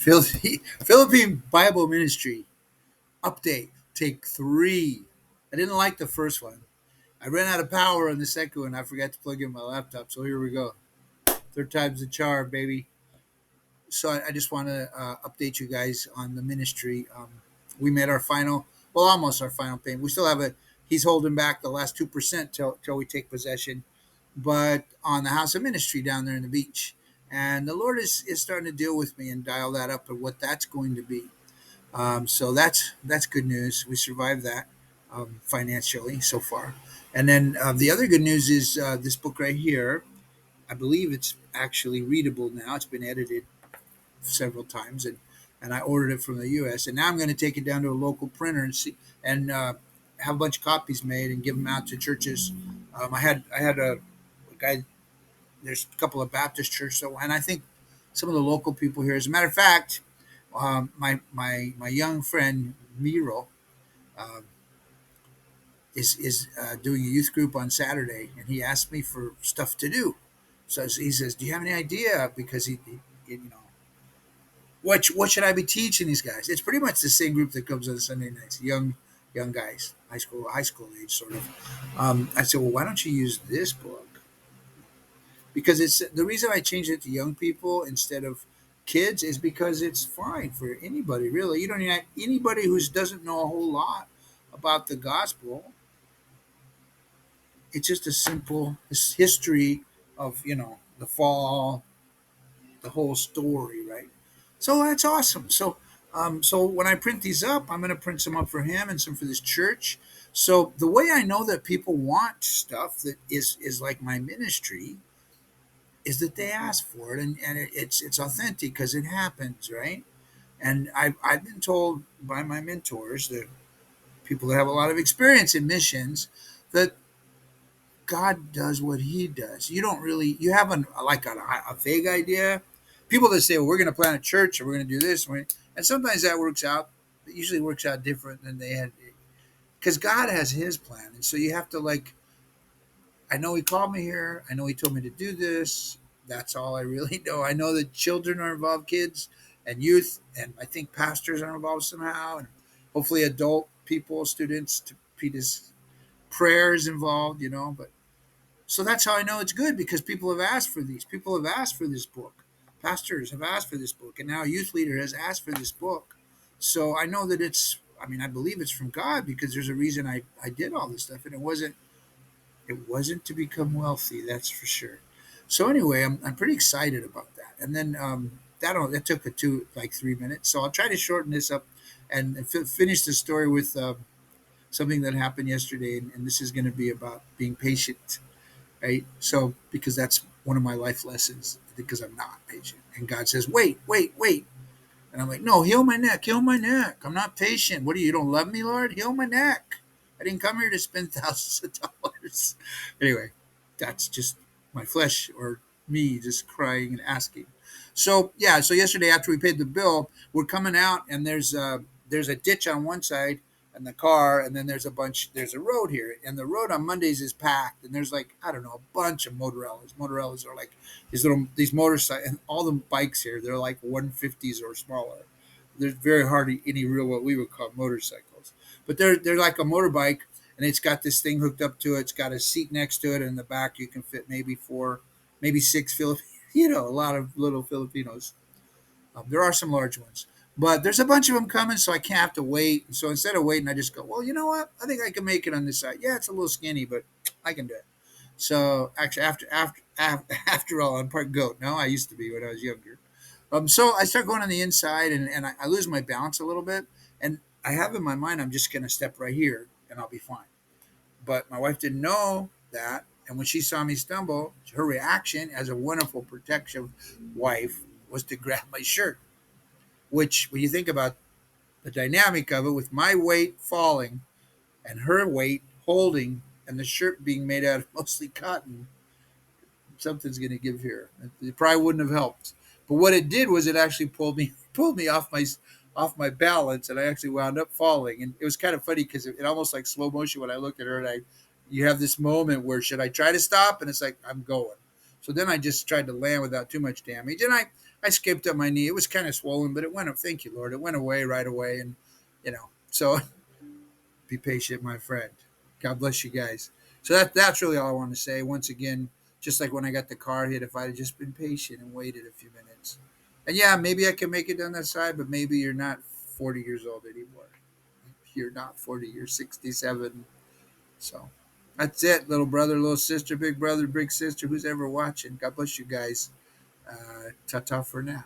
Philippine Bible Ministry update, take three. I didn't like the first one. I ran out of power on the second one. I forgot to plug in my laptop. So here we go. Third time's the charm, baby. So I just want to update you guys on the ministry. We made our final, well, almost our final payment. We still have he's holding back the last 2% till we take possession, but on the house of ministry down there in the beach. And the Lord is starting to deal with me and dial that up and what that's going to be. So that's good news. We survived that financially so far. And then the other good news is this book right here. I believe it's actually readable now. It's been edited several times, and I ordered it from the U.S. And now I'm going to take it down to a local printer and see and have a bunch of copies made and give them out to churches. I had a guy. There's a couple of Baptist churches, so, and I think some of the local people here. As a matter of fact, my young friend Miro um, is doing a youth group on Saturday, and he asked me for stuff to do. So he says, "Do you have any idea?" Because what should I be teaching these guys? It's pretty much the same group that comes on Sunday nights, young guys, high school age sort of. I said, well, why don't you use this book? Because it's the reason I changed it to young people instead of kids is because it's fine for anybody really. You don't need anybody who doesn't know a whole lot about the gospel. It's just a simple history of the fall, the whole story, right? So that's awesome. So when I print these up, I'm going to print some up for him and some for this church. So the way I know that people want stuff that is like my ministry is that they ask for it, and it's authentic because it happens, right? And I've been told by my mentors, the people that have a lot of experience in missions, that God does what He does. You don't really you have a vague idea. People that say, "Well, we're going to plant a church, and we're going to do this," and sometimes that works out. It usually works out different than they had, because God has His plan, and so you have to I know He called me here. I know He told me to do this. That's all I really know. I know that children are involved, kids and youth, and I think pastors are involved somehow, and hopefully adult people, students. To Peter's prayers involved, but so that's how I know it's good, because people have asked for these. People have asked for this book. Pastors have asked for this book, and now a youth leader has asked for this book. So I know that I believe it's from God, because there's a reason I did all this stuff, and it wasn't to become wealthy, that's for sure. So anyway, I'm pretty excited about that. And then that took like 3 minutes. So I'll try to shorten this up and finish the story with something that happened yesterday, and this is going to be about being patient, right? So because that's one of my life lessons, because I'm not patient, and God says, "Wait, wait, wait," and I'm like, "No, heal my neck, heal my neck. I'm not patient. What do you don't love me, Lord? Heal my neck. I didn't come here to spend thousands of dollars." Anyway, that's just my flesh or me just crying and asking. So yeah, so yesterday after we paid the bill, we're coming out, and there's a ditch on one side and the car, and then there's a road here, and the road on Mondays is packed, and there's like, I don't know, a bunch of motorellas are like these motorcycles, and all the bikes here, they're like 150s or smaller. There's very hardly any real what we would call motorcycles, but they're like a motorbike, and it's got this thing hooked up to it. It's got a seat next to it, and in the back you can fit maybe four, maybe six Filipinos. A lot of little Filipinos. There are some large ones, but there's a bunch of them coming, so I can't have to wait. And so instead of waiting, I just go, well, you know what? I think I can make it on this side. Yeah, it's a little skinny, but I can do it. So actually, after all, I'm part goat. No, I used to be when I was younger. So I start going on the inside, and I lose my balance a little bit, and I have in my mind I'm just going to step right here, and I'll be fine. But my wife didn't know that, and when she saw me stumble, her reaction as a wonderful protective wife was to grab my shirt, which, when you think about the dynamic of it, with my weight falling and her weight holding, and the shirt being made out of mostly cotton, something's going to give here. It probably wouldn't have helped. But what it did was it actually pulled me off my balance, and I actually wound up falling. And it was kind of funny because it almost like slow motion when I looked at her, and you have this moment where should I try to stop, and it's like I'm going. So then I just tried to land without too much damage, and I scraped up my knee. It was kind of swollen, but it went up. Thank you, Lord. It went away right away, and so be patient, my friend. God bless you guys. So that's really all I want to say. Once again, just like when I got the car hit, if I had just been patient and waited a few minutes, and yeah, maybe I can make it down that side, but maybe you're not 40 years old anymore. You're not 40. You're 67. So that's it, little brother, little sister, big brother, big sister, who's ever watching. God bless you guys. Ta ta for now.